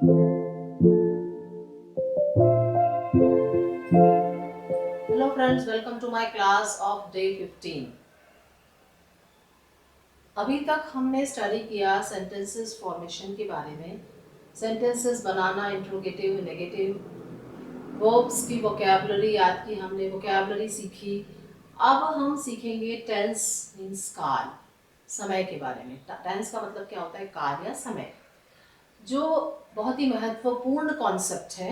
Hello friends, welcome to my class of day 15. अभी तक हमने स्टडी किया सेंटेंसेस फॉर्मेशन के बारे में। सेंटेंसेस बनाना, इंट्रोगेटिव, नेगेटिव, वर्ब्स की वोकैबुलरी याद की हमने, वोकैबुलरी सीखी। अब हम सीखेंगे टेंस मीन्स काल, समय के बारे में। टेंस का मतलब क्या होता है? काल या समय, जो बहुत ही महत्वपूर्ण कॉन्सेप्ट है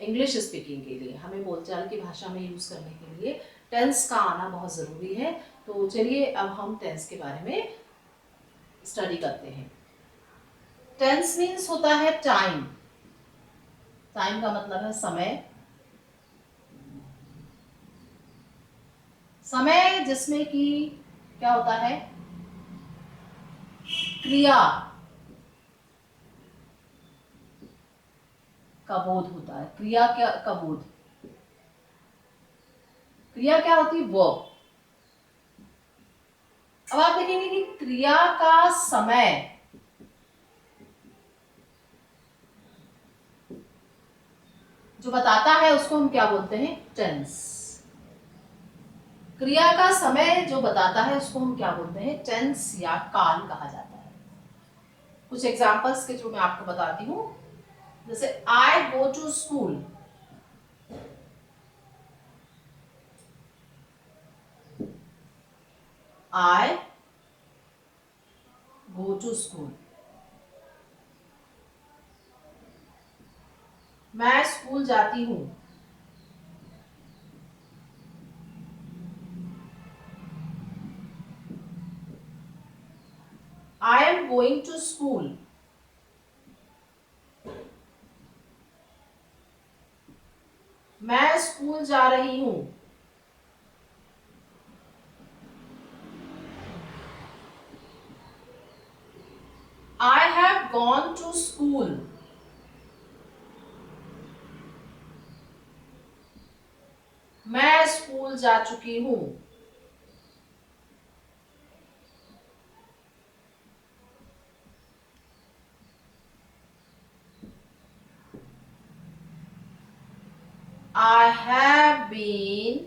इंग्लिश स्पीकिंग के लिए। हमें बोलचाल की भाषा में यूज़ करने के लिए टेंस का आना बहुत ज़रूरी है। तो चलिए अब हम टेंस के बारे में स्टडी करते हैं। टेंस मीन्स होता है टाइम। टाइम का मतलब है समय। समय जिसमें कि क्या होता है? क्रिया का बोध होता है। क्रिया क्या का बोध? क्रिया क्या होती है? वर्ब। अब आप देखेंगे कि क्रिया का समय जो बताता है उसको हम क्या बोलते हैं? टेंस। क्रिया का समय जो बताता है उसको हम क्या बोलते हैं? टेंस या काल कहा जाता है। कुछ एग्जांपल्स के थ्रू मैं आपको बताती हूँ। जैसे I go to school, I go to school, मैं स्कूल जाती हूँ। I am going to school, मैं स्कूल जा रही हूँ। I have gone to school, मैं स्कूल जा चुकी हूँ। I have been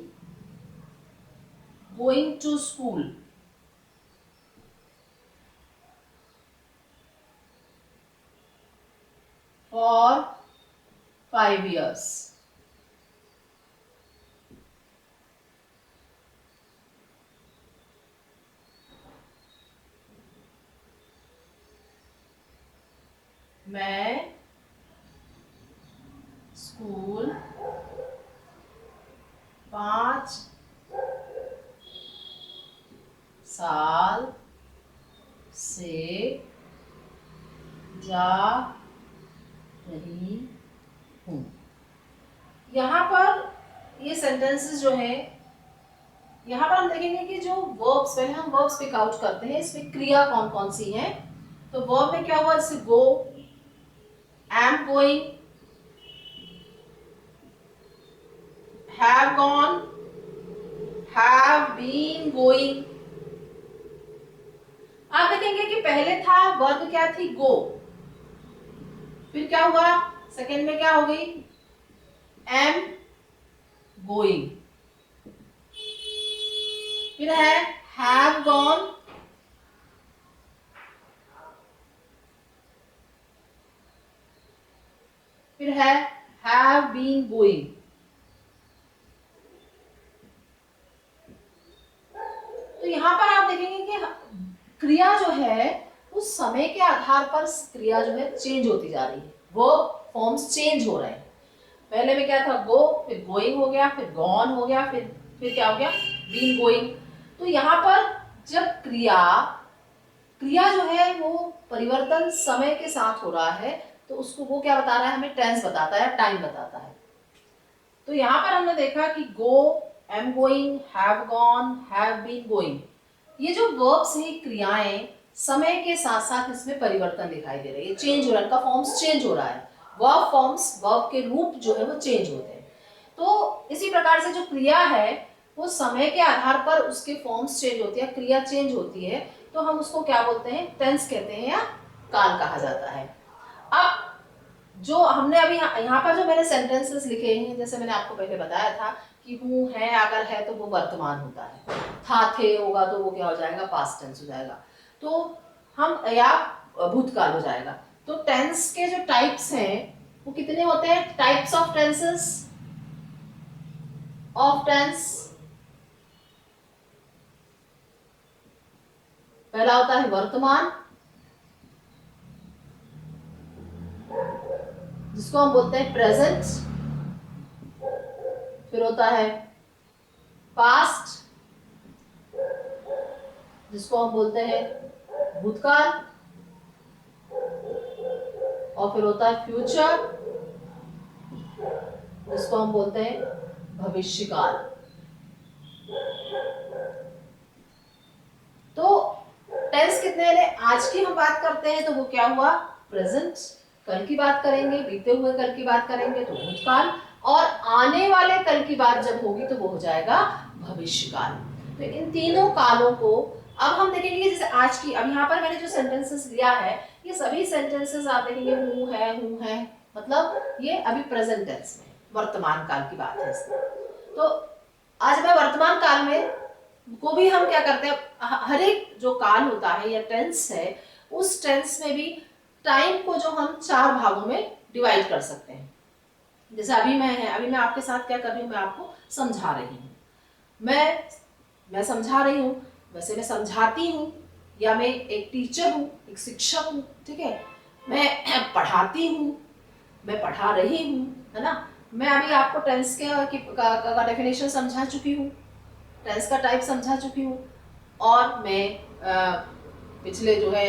going to school, for 5 years। मैं स्कूल 5 साल से जा रही हूँ। यहाँ पर ये सेंटेंसेस जो है, यहाँ पर हम देखेंगे कि जो वर्ब्स, पहले हम वर्ब्स पिक आउट करते हैं। इसमें क्रिया कौन कौन सी है। तो वर्ब में क्या हुआ? जैसे go, am going, have gone, have been going. आप देखेंगे कि पहले था वर्ब क्या थी? गो। फिर क्या हुआ? सेकेंड में क्या हो गई? Am going. फिर है हैव गॉन, फिर है हैव बीन गोइंग। तो यहाँ पर आप देखेंगे कि क्रिया जो है उस समय के आधार पर क्रिया जो है चेंज होती जा रही है। वो फॉर्म्स चेंज हो रहे हैं। पहले में क्या था? गो, फिर गोइंग हो गया, फिर गॉन हो गया, फिर क्या हो गया? Been going. तो यहाँ पर जब क्रिया क्रिया जो है वो परिवर्तन समय के साथ हो रहा है, तो उसको वो क्या बता रहा है? हमें टेंस बताता है, टाइम बताता है। तो यहाँ पर हमने देखा कि go, am going, have gone, have been going, ये जो वर्ब्स हैं, क्रियाएं, समय के साथ साथ इसमें परिवर्तन दिखाई दे रही है, चेंज हो रहा है, इनका फॉर्म्स चेंज हो रहा है। वर्ब फॉर्म्स, वर्ब के रूप जो है वो चेंज होते हैं। तो इसी प्रकार से जो क्रिया है वो समय के आधार पर उसके फॉर्म्स चेंज होती है, क्रिया चेंज होती है, तो हम उसको क्या बोलते हैं? टेंस कहते हैं या काल कहा जाता है। अब जो हमने अभी यहाँ पर जो मैंने सेंटेंसेस लिखे हैं, जैसे मैंने आपको पहले बताया था कि हूँ है, अगर है तो वो वर्तमान होता है, था थे होगा तो वो क्या हो जाएगा, पास्ट टेंस हो जाएगा, तो हम या भूतकाल हो जाएगा। तो टेंस के जो टाइप्स हैं वो कितने होते हैं, types of tenses of tense. पहला होता है वर्तमान, जिसको हम बोलते हैं प्रेजेंट। फिर होता है पास्ट, जिसको हम बोलते हैं भूतकाल। और फिर होता है फ्यूचर, जिसको हम बोलते हैं भविष्यकाल। तो टेंस कितने हैं, आज की हम बात करते हैं तो वो क्या हुआ, प्रेजेंट। कल की बात करेंगे, बीते हुए कल की बात करेंगे तो भूतकाल, और आने वाले कल की बात जब होगी तो वो हो जाएगा भविष्यकाल। तो इन तीनों कालों को अब हम देखेंगे, जैसे आज की, अब यहाँ पर मैंने जो सेंटेंसेस लिया है ये सभी सेंटेंसेस आप देखेंगे हूँ है, मतलब ये अभी प्रेजेंट टेंस में वर्तमान काल की बात है इसमें। तो आज मैं वर्तमान काल में को भी हम क्या करते हैं, हर एक जो काल होता है या टेंस है, उस टेंस में भी टाइम को जो हम 4 भागों में डिवाइड कर सकते हैं। जैसे अभी मैं आपके साथ क्या कर रही हूँ, मैं आपको समझा रही हूँ, मैं समझा रही हूँ, वैसे मैं समझाती हूँ, या मैं एक टीचर हूँ, एक शिक्षक हूँ, ठीक है, मैं पढ़ाती हूँ, मैं पढ़ा रही हूँ, है ना। मैं अभी आपको टेंस का डेफिनेशन समझा चुकी हूँ, टेंस का टाइप समझा चुकी हूँ, और मैं पिछले जो है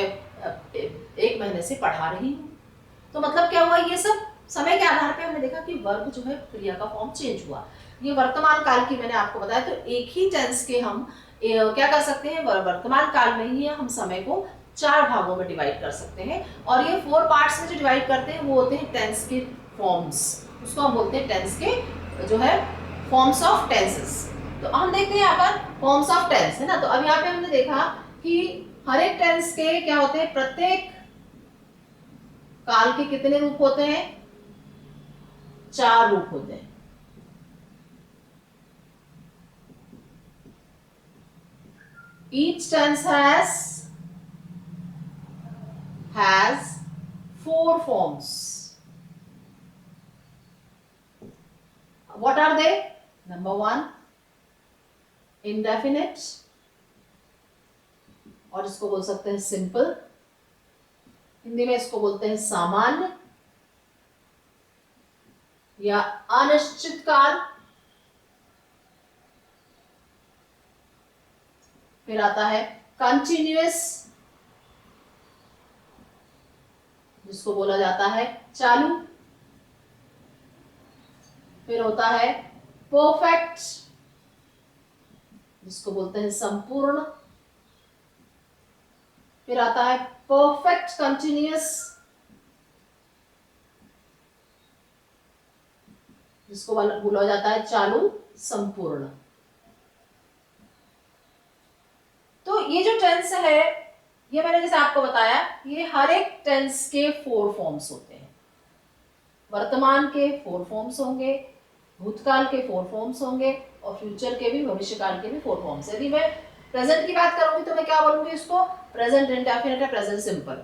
1 महीने से पढ़ा रही हूँ। तो मतलब क्या हुआ, ये सब समय के आधार पे हमने देखा कि वर्ब जो है क्रिया का फॉर्म चेंज हुआ। ये वर्तमान काल की मैंने आपको बताया, तो एक ही टेंस के हम क्या कर सकते हैं, वर्तमान काल में ही हम समय को 4 भागों में डिवाइड कर सकते हैं, और ये 4 पार्ट्स में जो डिवाइड करते हैं वो होते हैं टेंस के फॉर्म्स, उसको हम बोलते हैं टेंस के जो है फॉर्म्स ऑफ टेंसेस। तो हम देखते हैं यहाँ पर फॉर्म्स ऑफ टेंस, है ना। तो अब यहाँ पे हमने देखा कि हर एक टेंस के क्या होते हैं, प्रत्येक काल के कितने रूप होते हैं, 4 रूप होते हैं। Each tense has 4 forms. What are they? Number 1, indefinite, और इसको बोल सकते हैं सिंपल, हिंदी में इसको बोलते हैं सामान्य या अनिश्चित काल। फिर आता है कंटिन्यूअस, जिसको बोला जाता है चालू। फिर होता है परफेक्ट, जिसको बोलते हैं संपूर्ण। फिर आता है परफेक्ट कंटिन्यूअस, जिसको बोला जाता है चालू संपूर्ण। तो ये जो टेंस है, ये मैंने जैसे आपको बताया, ये हर एक टेंस के 4 फॉर्म्स होते हैं। वर्तमान के 4 फॉर्म्स होंगे, भूतकाल के 4 फॉर्म्स होंगे, और फ्यूचर के भी, भविष्यकाल के भी 4 फॉर्म्स। यदि मैं प्रेजेंट की बात करूंगी तो मैं क्या बोलूंगी, इसको प्रेजेंट इंडेफिनिट है, present simple,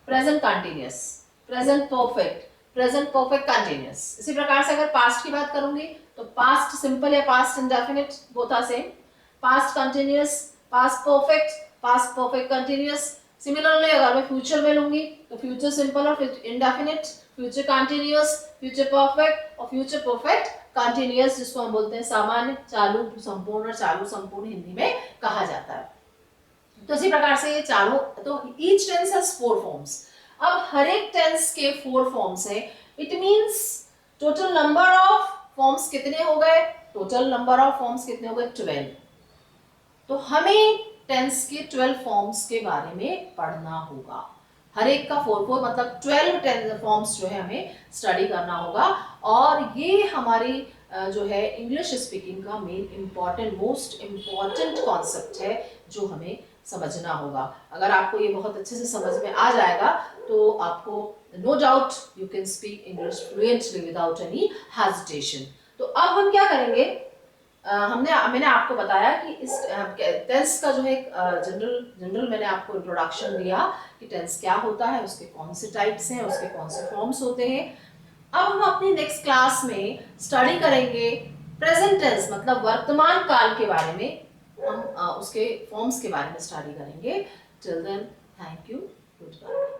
present continuous, present perfect, present perfect continuous. इसी प्रकार से अगर पास्ट की बात करूंगी तो पास्ट सिंपल या past indefinite both are same, past continuous, past perfect continuous. Similarly अगर मैं फ्यूचर में लूंगी तो फ्यूचर सिंपल और indefinite, future continuous, future perfect और फ्यूचर परफेक्ट कंटिन्यूअस, जिसको हम बोलते हैं सामान्य, चालू संपूर्ण, चालू संपूर्ण हिंदी में कहा जाता है। तो इसी प्रकार से ये चारों, तो ईच टेंस हैज 4 फॉर्म्स। अब हर एक टेंस के 4 फॉर्म्स है, it means total number of forms कितने हो गए, टोटल नंबर ऑफ फॉर्म्स कितने हो गए, 12। तो हमें टेंस के 12 फॉर्म्स के बारे में पढ़ना होगा। हर एक का 4 मतलब 12 टेंस फॉर्म्स जो है हमें स्टडी करना होगा, और ये हमारी जो है इंग्लिश स्पीकिंग का main important, most important concept है जो हमें समझना होगा। अगर आपको ये बहुत अच्छे से समझ में आ जाएगा तो आपको no doubt you can speak English fluently without any hesitation. तो अब हम क्या करेंगे, मैंने आपको बताया कि इस टेंस का जो है जनरल मैंने आपको इंट्रोडक्शन दिया कि टेंस क्या होता है, उसके कौन से टाइप्स हैं, उसके कौन से फॉर्म्स होते हैं। अब हम अपनी नेक्स्ट क्लास में स्टडी करेंगे प्रेजेंट टेंस मतलब वर्तमान काल के बारे में, हम उसके फॉर्म्स के बारे में स्टडी करेंगे। Till then thank you, good bye.